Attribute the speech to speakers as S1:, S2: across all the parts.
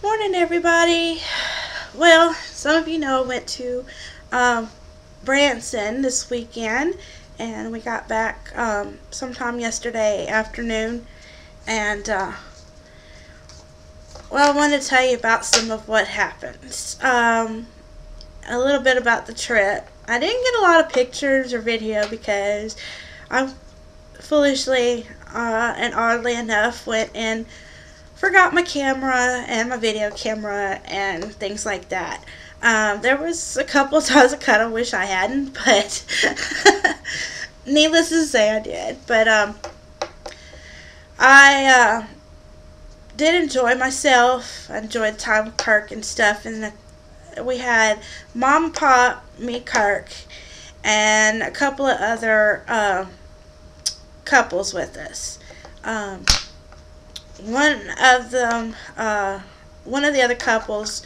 S1: Morning, everybody. Well, some of you know I went to Branson this weekend, and we got back sometime yesterday afternoon. And I want to tell you about some of what happened. A little bit about the trip. I didn't get a lot of pictures or video because I foolishly and oddly enough went and forgot my camera and my video camera and things like that. There was a couple of times I kind of wish I hadn't, but needless to say, I did. But I did enjoy myself. I enjoyed time with Kirk and stuff, and we had Mom, Pop, me, Kirk, and a couple of other couples with us. One of them, one of the other couples,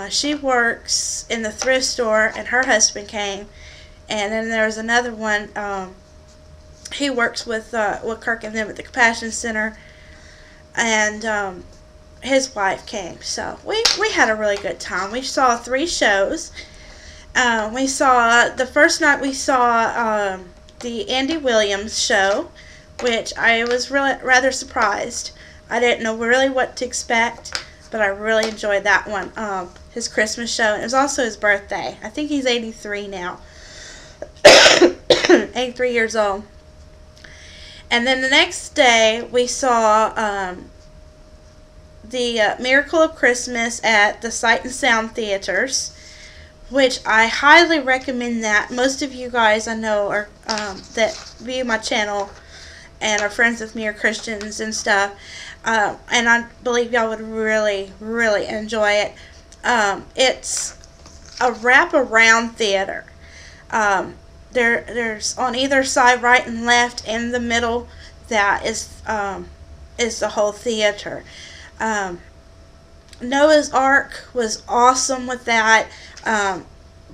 S1: she works in the thrift store, and her husband came. And then there was another one. He works with Kirk and them at the Compassion Center, and his wife came. So we had a really good time. We saw 3 shows. We saw the first night. We saw the Andy Williams show, which I was really rather surprised. I didn't know really what to expect, but I really enjoyed that one. His Christmas show. And it was also his birthday. I think he's 83 now. 83 years old. And then the next day, we saw the Miracle of Christmas at the Sight and Sound Theaters, which I highly recommend that. Most of you guys I know are that view my channel and are friends with me are Christians and stuff. And I believe y'all would really, really enjoy it. It's a wraparound theater. There's on either side, right and left, and the middle, that is the whole theater. Noah's Ark was awesome with that.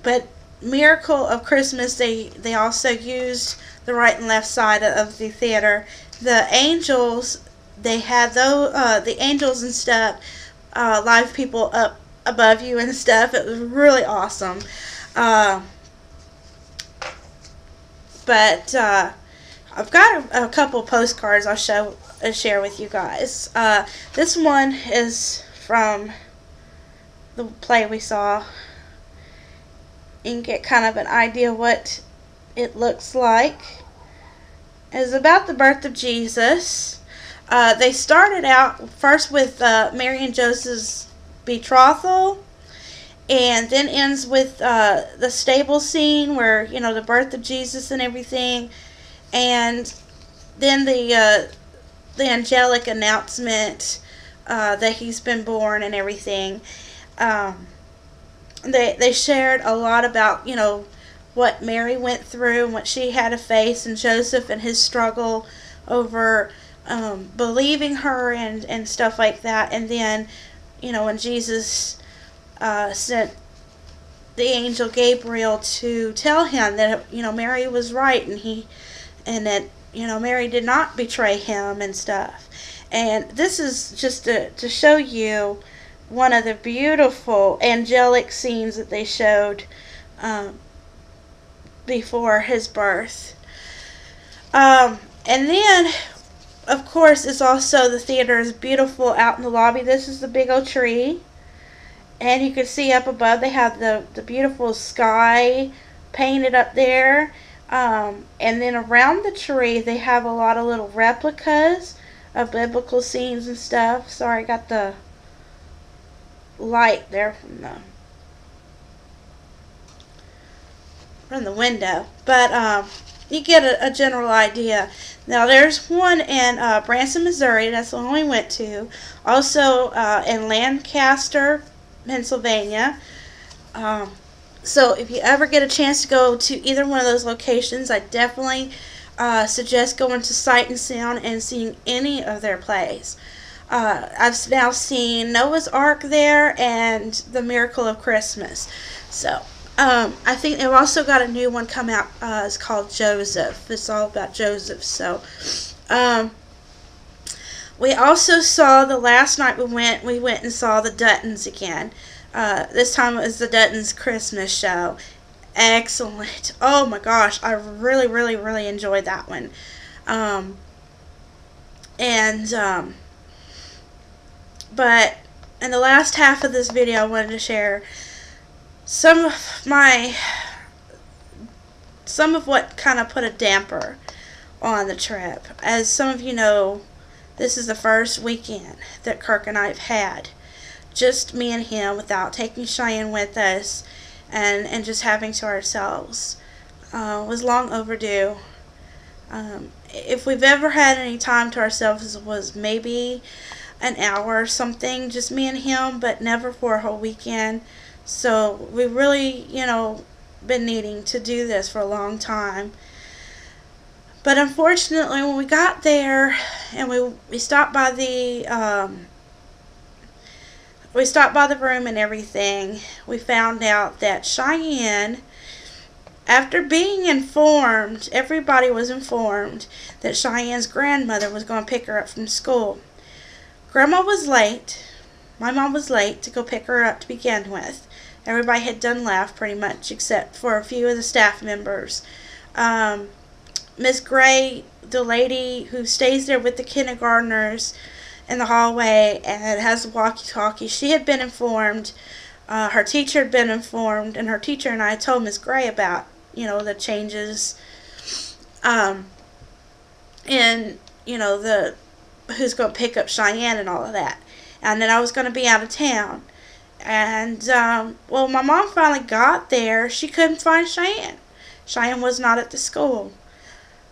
S1: But Miracle of Christmas, they also used the right and left side of the theater. The angels, they had the angels and stuff, live people up above you and stuff. It was really awesome. But I've got a couple postcards I'll share with you guys. This one is from the play we saw. You can get kind of an idea what it looks like. It's about the birth of Jesus. They started out first with Mary and Joseph's betrothal, and then ends with the stable scene where, you know, the birth of Jesus and everything, and then the angelic announcement that he's been born and everything. They shared a lot about, you know, what Mary went through and what she had to face, and Joseph and his struggle over believing her and stuff like that. And then, you know, when Jesus sent the angel Gabriel to tell him that, you know, Mary was right, and that, you know, Mary did not betray him and stuff. And this is just to show you one of the beautiful angelic scenes that they showed before his birth. And then, of course, it's also, the theater is beautiful out in the lobby. This is the big old tree. And you can see up above they have the beautiful sky painted up there. And then around the tree they have a lot of little replicas of biblical scenes and stuff. Sorry, I got the light there from the window. But you get a general idea. Now there's one in Branson, Missouri. That's the one we went to. Also in Lancaster, Pennsylvania. So if you ever get a chance to go to either one of those locations, I definitely suggest going to Sight and Sound and seeing any of their plays. I've now seen Noah's Ark there and The Miracle of Christmas. So I think they've also got a new one come out. It's called Joseph. It's all about Joseph. So We also saw, the last night we went and saw the Duttons again. This time it was the Duttons Christmas show. Excellent. Oh my gosh, I really, really, really enjoyed that one. Um, and, but in the last half of this video, I wanted to share some of what kind of put a damper on the trip. As some of you know, this is the first weekend that Kirk and I have had. Just me and him, without taking Cheyenne with us, and just having to ourselves. Was long overdue. If we've ever had any time to ourselves, it was maybe an hour or something, just me and him, but never for a whole weekend. So we really, been needing to do this for a long time. But unfortunately, when we got there and we stopped by the room and everything, we found out that Cheyenne, after being informed, everybody was informed that Cheyenne's grandmother was going to pick her up from school. Grandma was late. My mom was late to go pick her up to begin with. Everybody had done left pretty much, except for a few of the staff members. Miss Gray, the lady who stays there with the kindergartners in the hallway and has the walkie-talkie, she had been informed. Her teacher had been informed, and her teacher and I told Miss Gray about, the changes, and, the who's going to pick up Cheyenne and all of that. And then I was going to be out of town. And, well, my mom finally got there. She couldn't find Cheyenne. Cheyenne was not at the school.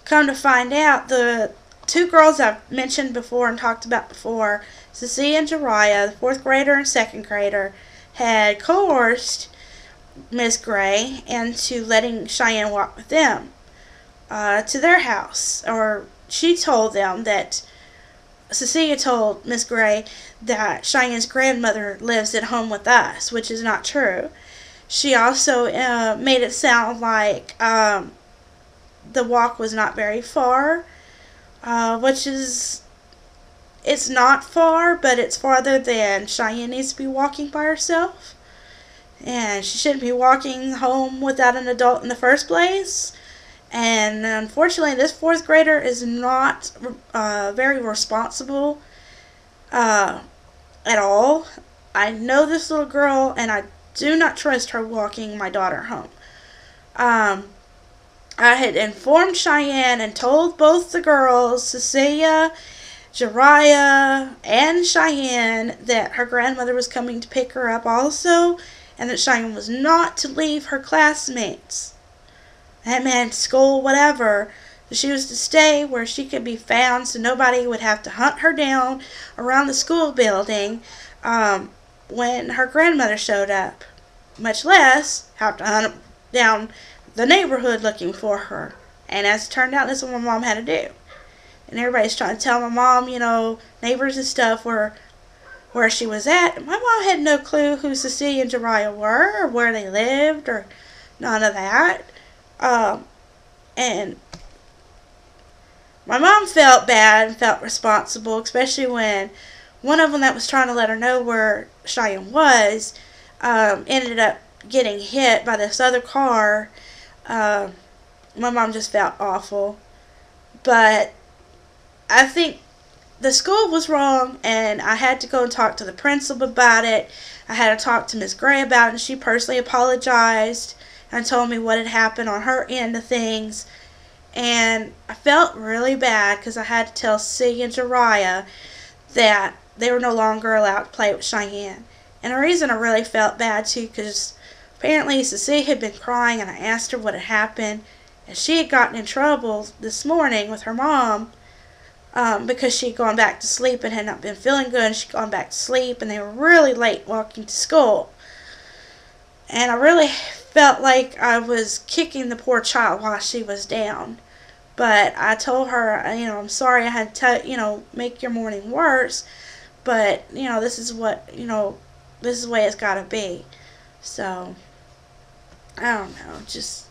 S1: Come to find out, the two girls I've mentioned before and talked about before, Cecilia and Jariah, the 4th grader and 2nd grader, had coerced Miss Gray into letting Cheyenne walk with them to their house. Or she told them that, Cecilia told Miss Gray that Cheyenne's grandmother lives at home with us, which is not true. She also made it sound like the walk was not very far, which is, it's not far, but it's farther than Cheyenne needs to be walking by herself. And she shouldn't be walking home without an adult in the first place. And unfortunately, this 4th grader is not very responsible at all. I know this little girl, and I do not trust her walking my daughter home. I had informed Cheyenne and told both the girls, Cecilia, Jariah, and Cheyenne, that her grandmother was coming to pick her up also, and that Cheyenne was not to leave her classmates. That meant school, whatever. She was to stay where she could be found, so nobody would have to hunt her down around the school building when her grandmother showed up. Much less have to hunt down the neighborhood looking for her. And as it turned out, that's what my mom had to do. And everybody's trying to tell my mom, neighbors and stuff where she was at. My mom had no clue who Cecilia and Jariah were, or where they lived, or none of that. And my mom felt bad and felt responsible, especially when one of them that was trying to let her know where Cheyenne was ended up getting hit by this other car. My mom just felt awful. But I think the school was wrong, and I had to go and talk to the principal about it. I had to talk to Miss Gray about it, and she personally apologized and told me what had happened on her end of things. And I felt really bad because I had to tell Cecilia and Jariah that they were no longer allowed to play with Cheyenne. And the reason I really felt bad too, because apparently Cecilia had been crying, and I asked her what had happened, and she had gotten in trouble this morning with her mom because she had gone back to sleep and had not been feeling good, and she'd gone back to sleep, and they were really late walking to school. And I really felt like I was kicking the poor child while she was down. But I told her, I'm sorry I had to, make your morning worse, but, this is what, this is the way it's got to be. So, I don't know, just,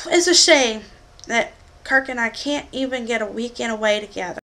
S1: it's a shame that Kirk and I can't even get a weekend away together.